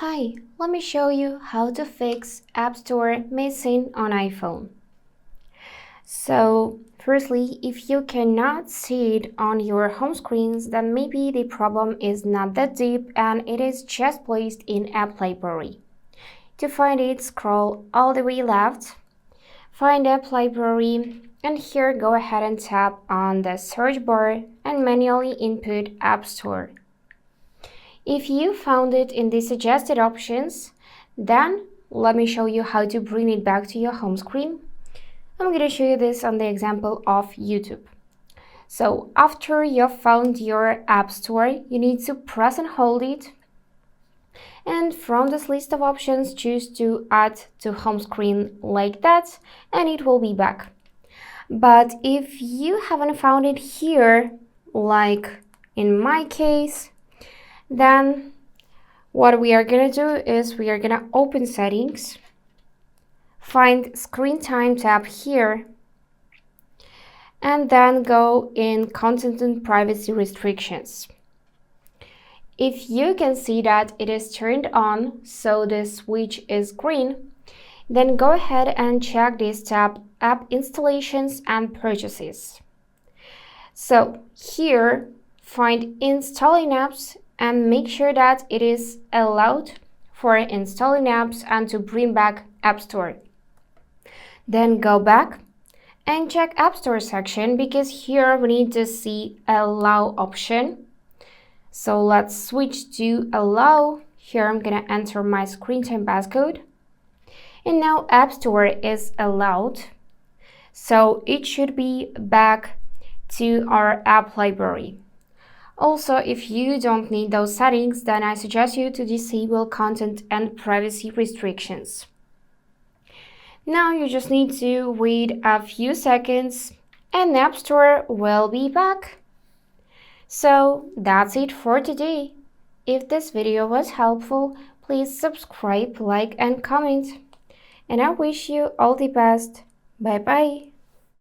Hi, let me show you how to fix App Store missing on iPhone. So, firstly, if you cannot see it on your home screens, then maybe the problem is not that deep and it is just placed in App Library. To find it, scroll all the way left, find App Library, and here go ahead and tap on the search bar and manually input App Store. If you found it in the suggested options, then let me show you how to bring it back to your home screen. I'm going to show you this on the example of YouTube. So after you've found your App Store, you need to press and hold it. And from this list of options, choose to add to home screen like that, and it will be back. But if you haven't found it here, like in my case, then what we are going to do is we are going to open settings, find screen time tab here, and then go in content and privacy restrictions. If you can see that it is turned on, so the switch is green, then go ahead and check this tab, app installations and purchases. So here, find installing apps and make sure that it is allowed for installing apps and to bring back App Store. Then go back and check App Store section because here we need to see allow option. So let's switch to allow. Here I'm gonna enter my screen time passcode. And now App Store is allowed. So it should be back to our app library. Also, if you don't need those settings, then I suggest you to disable content and privacy restrictions. Now you just need to wait a few seconds and App Store will be back. So that's it for today. If this video was helpful, please subscribe, like and comment. And I wish you all the best. Bye bye.